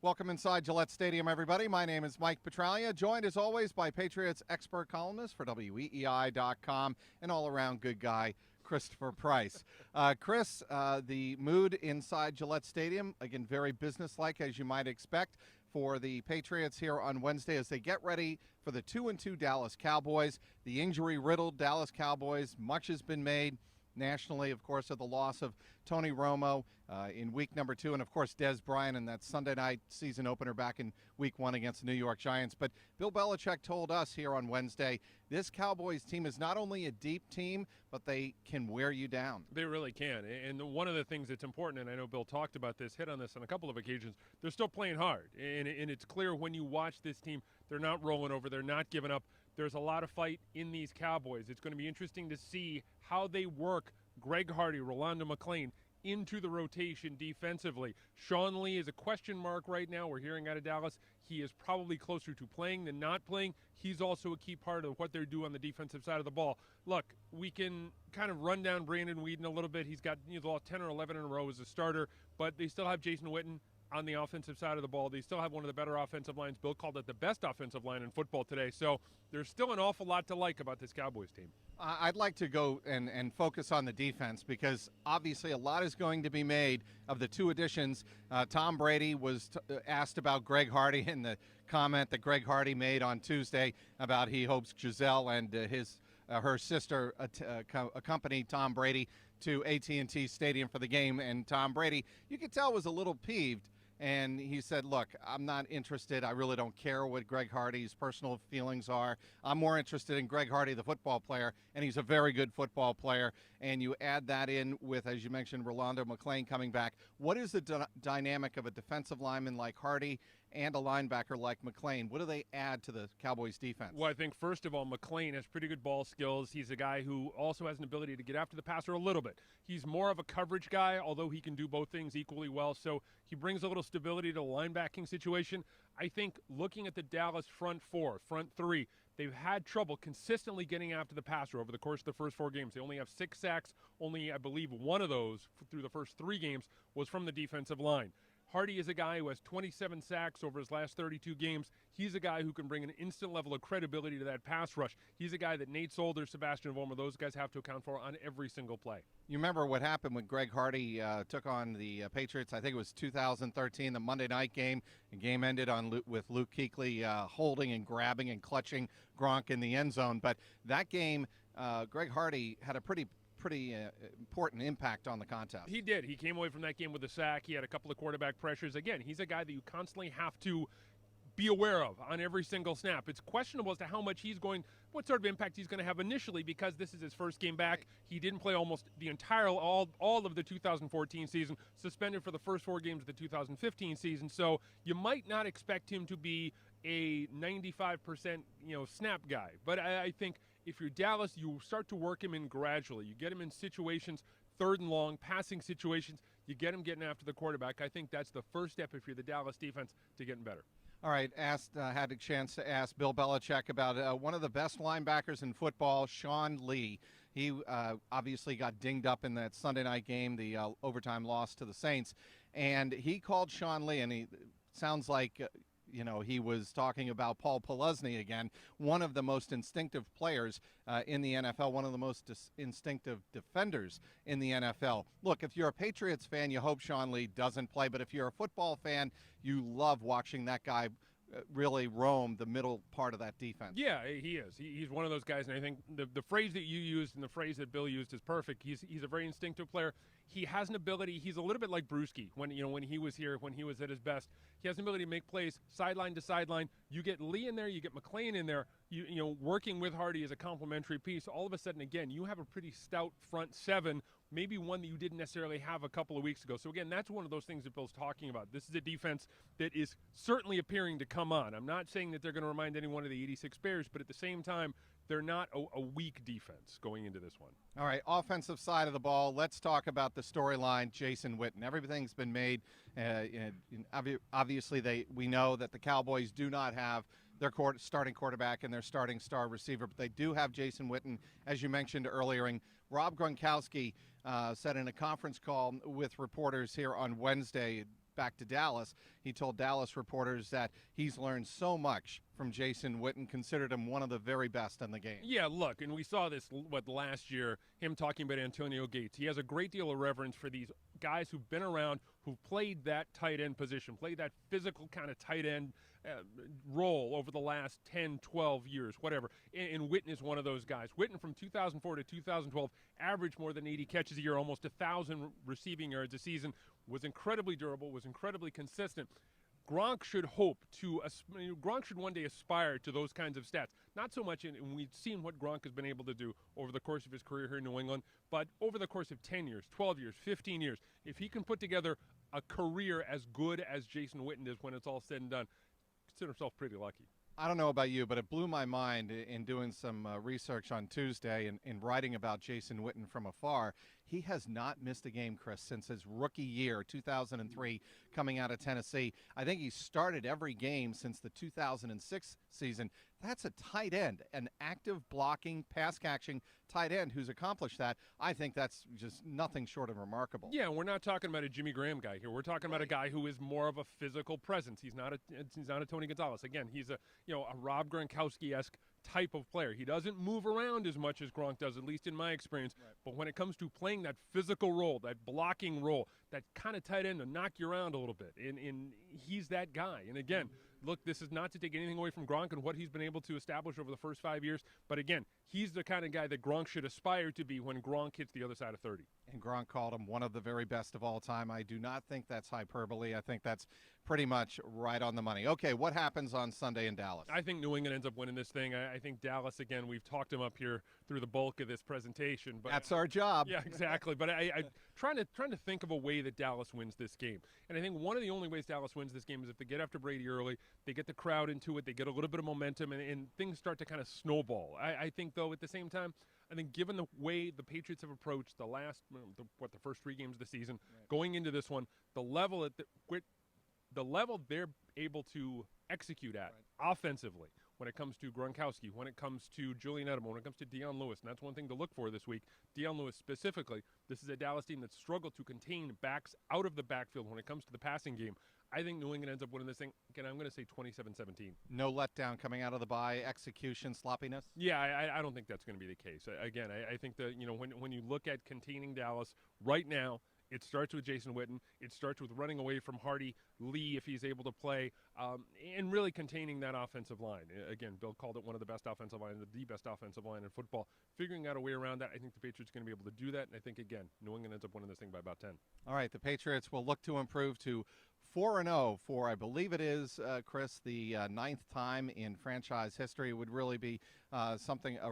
Welcome inside Gillette Stadium, everybody. My name is Mike Petraglia, joined as always by Patriots expert columnist for WEEI.com and all-around good guy, Christopher Price. Chris, the mood inside Gillette Stadium, again, very businesslike as you might expect for the Patriots here on Wednesday as they get ready for the 2-2 Dallas Cowboys. The injury-riddled Dallas Cowboys, much has been made nationally, of course, of the loss of Tony Romo in week number 2, and of course Dez Bryant in that Sunday night season opener back in week 1 against the New York Giants. But Bill Belichick told us here on Wednesday, this Cowboys team is not only a deep team, but they can wear you down. They really can. And one of the things that's important, and I know Bill talked about this, hit on this on a couple of occasions, they're still playing hard. And it's clear when you watch this team, they're not rolling over, they're not giving up. There's a lot of fight in these Cowboys. It's going to be interesting to see how they work Greg Hardy, Rolando McClain into the rotation defensively. Sean Lee is a question mark right now. We're hearing out of Dallas. He is probably closer to playing than not playing. He's also a key part of what they do on the defensive side of the ball. Look, we can kind of run down Brandon Whedon a little bit. He's got 10 or 11 in a row as a starter, but they still have Jason Witten on the offensive side of the ball. They still have one of the better offensive lines. Bill called it the best offensive line in football today. So there's still an awful lot to like about this Cowboys team. I'd like to go and focus on the defense because obviously a lot is going to be made of the two additions. Tom Brady was asked about Greg Hardy and the comment that Greg Hardy made on Tuesday about he hopes Giselle and her sister accompanied Tom Brady to AT&T Stadium for the game. And Tom Brady, you could tell, was a little peeved. And he said, look, I'm not interested. I really don't care what Greg Hardy's personal feelings are. I'm more interested in Greg Hardy, the football player, and he's a very good football player. And you add that in with, as you mentioned, Rolando McClain coming back. What is the dynamic of a defensive lineman like Hardy and a linebacker like McClain? What do they add to the Cowboys defense? Well, I think, first of all, McClain has pretty good ball skills. He's a guy who also has an ability to get after the passer a little bit. He's more of a coverage guy, although he can do both things equally well. So he brings a little stability to the linebacking situation. I think looking at the Dallas front three, they've had trouble consistently getting after the passer over the course of the first 4 games. They only have 6 sacks. Only, I believe, one of those through the first 3 games was from the defensive line. Hardy is a guy who has 27 sacks over his last 32 games. He's a guy who can bring an instant level of credibility to that pass rush. He's a guy that Nate Solder, Sebastian Vollmer, those guys have to account for on every single play. You remember what happened when Greg Hardy took on the Patriots? I think it was 2013, the Monday night game. The game ended with Luke Kuechly holding and grabbing and clutching Gronk in the end zone. But that game, Greg Hardy had a pretty important impact on the contest. He did. He came away from that game with a sack. He had a couple of quarterback pressures. Again, he's a guy that you constantly have to be aware of on every single snap. It's questionable as to what sort of impact he's going to have initially because this is his first game back. He didn't play almost the entire, all of the 2014 season, suspended for the first 4 games of the 2015 season. So you might not expect him to be a 95% snap guy. But I think if you're Dallas, you start to work him in gradually. You get him in situations, 3rd and long, passing situations. You get him getting after the quarterback. I think that's the first step if you're the Dallas defense to getting better. All right, had a chance to ask Bill Belichick about one of the best linebackers in football, Sean Lee. He obviously got dinged up in that Sunday night game, the overtime loss to the Saints, and he called Sean Lee, and he sounds like he was talking about Paul Pelesny again, one of the most instinctive players in the NFL, one of the most instinctive defenders in the NFL. Look, if you're a Patriots fan, you hope Sean Lee doesn't play, but if you're a football fan, you love watching that guy really roam the middle part of that defense. Yeah, he is. He's one of those guys, and I think the phrase that you used and the phrase that Bill used is perfect. He's a very instinctive player. He has an ability. He's a little bit like Brewski when he was here, when he was at his best. He has an ability to make plays sideline to sideline. You get Lee in there, you get McClain in there. Working with Hardy as a complementary piece. All of a sudden, again, you have a pretty stout front 7, maybe one that you didn't necessarily have a couple of weeks ago. So again, that's one of those things that Bill's talking about. This is a defense that is certainly appearing to come on. I'm not saying that they're going to remind any one of the 86 Bears, but at the same time, they're not a weak defense going into this one. All right, offensive side of the ball, let's talk about the storyline, Jason Witten. Everything's been made. Obviously, we know that the Cowboys do not have their starting quarterback and their starting star receiver, but they do have Jason Witten, as you mentioned earlier. And Rob Gronkowski said in a conference call with reporters here on Wednesday, back to Dallas, he told Dallas reporters that he's learned so much from Jason Witten, considered him one of the very best in the game. Yeah, look, and we saw this last year, him talking about Antonio Gates. He has a great deal of reverence for these guys who've been around, who've played that tight end position, played that physical kind of tight end role over the last 10, 12 years, whatever. And Witten is one of those guys. Witten from 2004 to 2012 averaged more than 80 catches a year, almost 1,000 receiving yards a season, was incredibly durable, was incredibly consistent. Gronk should Gronk should one day aspire to those kinds of stats. Not so much, and we've seen what Gronk has been able to do over the course of his career here in New England, but over the course of 10 years, 12 years, 15 years, if he can put together a career as good as Jason Witten is when it's all said and done, consider himself pretty lucky. I don't know about you, but it blew my mind in doing some research on Tuesday and in writing about Jason Witten from afar. He has not missed a game, Chris, since his rookie year, 2003, coming out of Tennessee. I think he started every game since the 2006 season. That's a tight end, an active blocking, pass-catching tight end who's accomplished that. I think that's just nothing short of remarkable. Yeah, we're not talking about a Jimmy Graham guy here. We're talking about a guy who is more of a physical presence. He's not a Tony Gonzalez. Again, he's a Rob Gronkowski-esque type of player. He doesn't move around as much as Gronk does, at least in my experience. Right. But when it comes to playing that physical role, that blocking role, that kind of tight end to knock you around a little bit, and he's that guy. And again, look, this is not to take anything away from Gronk and what he's been able to establish over the first 5 years. But again, he's the kind of guy that Gronk should aspire to be when Gronk hits the other side of 30. And Gronk called him one of the very best of all time. I do not think that's hyperbole. I think that's pretty much right on the money. Okay, what happens on Sunday in Dallas? I think New England ends up winning this thing. I think Dallas, again, we've talked him up here through the bulk of this presentation. But that's our job. Yeah, exactly. But I trying to think of a way that Dallas wins this game. And I think one of the only ways Dallas wins this game is if they get after Brady early, they get the crowd into it, they get a little bit of momentum, and things start to kind of snowball. I think, though, at the same time, I think given the way the Patriots have approached the first 3 games of the season, right, going into this one, the level they're able to execute at, right, offensively, when it comes to Gronkowski, when it comes to Julian Edelman, when it comes to Dion Lewis, and that's one thing to look for this week. Dion Lewis specifically, this is a Dallas team that struggled to contain backs out of the backfield when it comes to the passing game. I think New England ends up winning this thing. Again, I'm going to say 27-17. No letdown coming out of the bye, execution, sloppiness? Yeah, I don't think that's going to be the case. Again, I think that, when you look at containing Dallas right now, it starts with Jason Witten. It starts with running away from Hardy Lee if he's able to play, and really containing that offensive line. Again, Bill called it one of the best offensive lines, the best offensive line in football. Figuring out a way around that, I think the Patriots are going to be able to do that, and I think, again, New England ends up winning this thing by about 10. All right, the Patriots will look to improve to 4-0 for, I believe it is, Chris, the 9th time in franchise history. It would really be a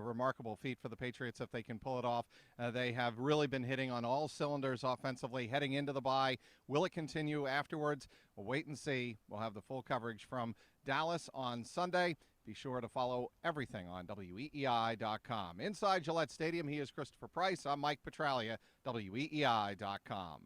remarkable feat for the Patriots if they can pull it off. They have really been hitting on all cylinders offensively heading into the bye. Will it continue afterwards? We'll wait and see. We'll have the full coverage from Dallas on Sunday. Be sure to follow everything on WEEI.com. Inside Gillette Stadium, he is Christopher Price. I'm Mike Petraglia, WEEI.com.